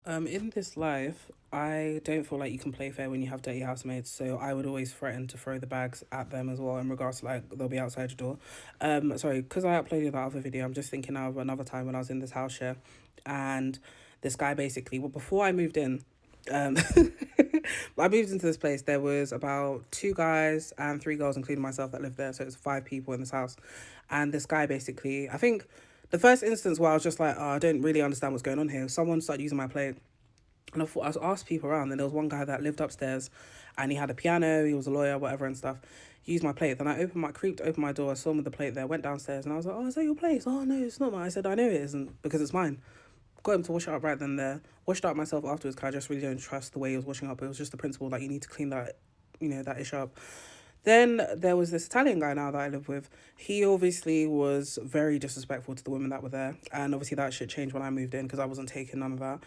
In this life, I don't feel like you can play fair when you have dirty housemates. So I would always threaten to throw the bags at them as well. In regards to like they'll be outside your door. Sorry, because I uploaded that other video. I'm just thinking of another time when I was in this house share, and this guy basically. Well, before I moved in, um, I moved into this place. There was about two guys and three girls, including myself, that lived there. So it's five people in this house, and this guy basically. I think the first instance where I was just like, oh, I don't really understand what's going on here. Someone started using my plate. And I thought I was asked people around, and there was one guy that lived upstairs, and he had a piano. He was a lawyer, whatever and stuff. He used my plate. Then I creeped open my door. I saw him with the plate there. Went downstairs, and I was like, "Oh, is that your plate?" Oh no, it's not mine. I said, "I know it isn't because it's mine." Got him to wash it up right then and there. Washed it up myself afterwards because I just really don't trust the way he was washing up. It was just the principle that you need to clean that, that ish up. Then there was this Italian guy now that I live with. He obviously was very disrespectful to the women that were there. And obviously that shit changed when I moved in because I wasn't taking none of that.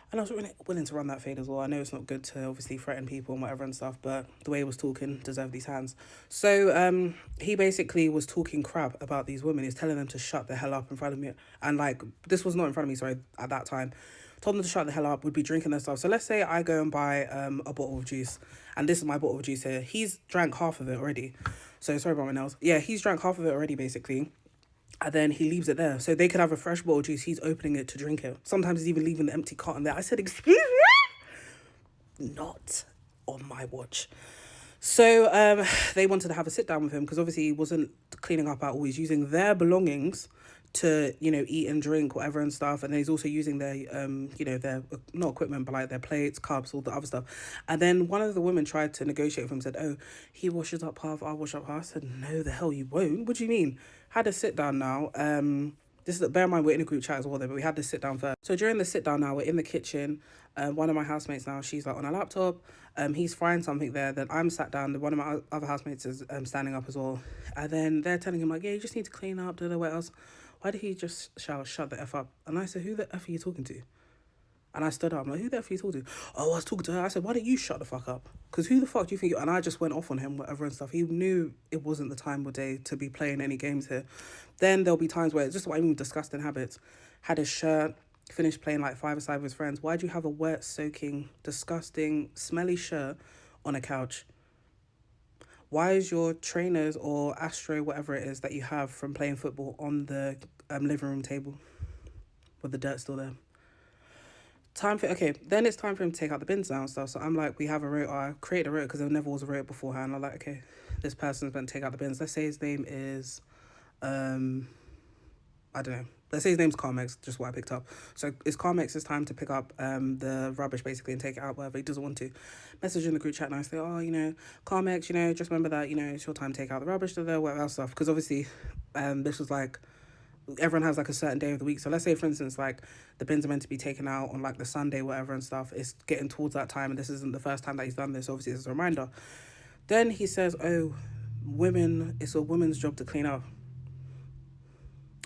And I was really willing to run that fade as well. I know it's not good to obviously threaten people and whatever and stuff, but the way he was talking deserved these hands. So he basically was talking crap about these women. He's telling them to shut the hell up in front of me. And like, this was not in front of me, sorry, at that time. Told them to shut the hell up, would be drinking their stuff. So let's say I go and buy a bottle of juice, and this is my bottle of juice here. He's drank half of it already. So sorry about my nails. Yeah, he's drank half of it already, basically. And then he leaves it there. So they could have a fresh bottle of juice. He's opening it to drink it. Sometimes he's even leaving the empty carton there. I said, excuse me? Not on my watch. So they wanted to have a sit down with him because obviously he wasn't cleaning up at all. He's using their belongings to, eat and drink, whatever and stuff. And then he's also using their, their, not equipment, but like their plates, cups, all the other stuff. And then one of the women tried to negotiate with him, said, oh, he washes up half, I'll wash up half. I said, no, the hell you won't. What do you mean? Had a sit down now. This is, bear in mind, we're in a group chat as well, though, but we had to sit down first. So during the sit down now, we're in the kitchen. One of my housemates now, she's like on her laptop. He's frying something there. Then I'm sat down. One of my other housemates is standing up as well. And then they're telling him like, yeah, you just need to clean up. What else? Why did he just shout, shut the F up? And I said, who the F are you talking to? And I stood up. I'm like, who the F are you talking to? Oh, I was talking to her. I said, why don't you shut the fuck up? Because who the fuck do you think you... And I just went off on him, whatever and stuff. He knew it wasn't the time or day to be playing any games here. Then there'll be times where it's just what I mean, disgusting habits. Had his shirt, finished playing like five-a-side with his friends. Why'd you have a wet, soaking, disgusting, smelly shirt on a couch? Why is your trainers or Astro, whatever it is that you have from playing football on the living room table with the dirt still there? Then it's time for him to take out the bins now and stuff. So I'm like, we have a rotor. I created a rotor because there never was a rotor beforehand. I'm like, okay, this person's going to take out the bins. Let's say his name is, I don't know. Let's say his name's Carmex, just what I picked up. So it's Carmex's time to pick up the rubbish basically and take it out, whatever. He doesn't want to. Message in the group chat and I say, oh, Carmex, just remember that, it's your time to take out the rubbish, whatever else stuff. Because obviously this was like, everyone has like a certain day of the week. So let's say, for instance, like the bins are meant to be taken out on like the Sunday, whatever and stuff. It's getting towards that time and this isn't the first time that he's done this. Obviously, it's a reminder. Then he says, oh, it's a woman's job to clean up.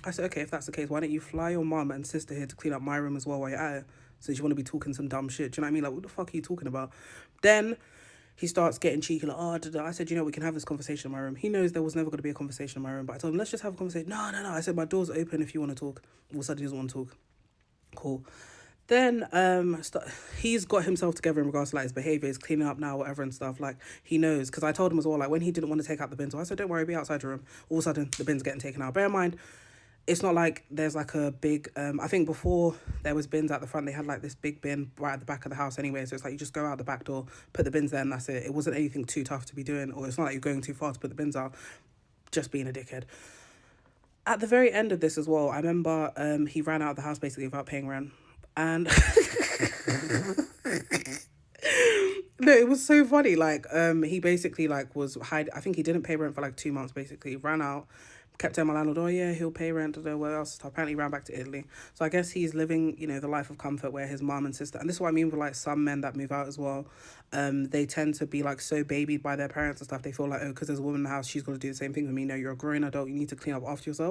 I said, okay, if that's the case, why don't you fly your mum and sister here to clean up my room as well while you're at it? Since you want to be talking some dumb shit. Do you know what I mean? Like, what the fuck are you talking about? Then he starts getting cheeky, like, oh, I said, we can have this conversation in my room. He knows there was never going to be a conversation in my room, but I told him, let's just have a conversation. No. I said, my door's open if you want to talk. All of a sudden, he doesn't want to talk. Cool. Then he's got himself together in regards to like his behaviour, he's cleaning up now, whatever and stuff. Like, he knows, because I told him as well, like, when he didn't want to take out the bins, I said, don't worry, be outside your room. All of a sudden, the bins are getting taken out. Bear in mind, it's not like there's like a big, I think before there was bins at the front, they had like this big bin right at the back of the house anyway. So it's like you just go out the back door, put the bins there and that's it. It wasn't anything too tough to be doing, or it's not like you're going too far to put the bins out, just being a dickhead. At the very end of this as well, I remember he ran out of the house basically without paying rent. And no, it was so funny. Like, he basically like was I think he didn't pay rent for like 2 months basically, ran out. Kept telling my landlord, oh yeah, he'll pay rent, or what else. Apparently ran back to Italy. So I guess he's living, the life of comfort where his mum and sister, and this is what I mean with like some men that move out as well. They tend to be like so babied by their parents and stuff. They feel like, oh, because there's a woman in the house, she's got to do the same thing with me. No, you're a grown adult, you need to clean up after yourself.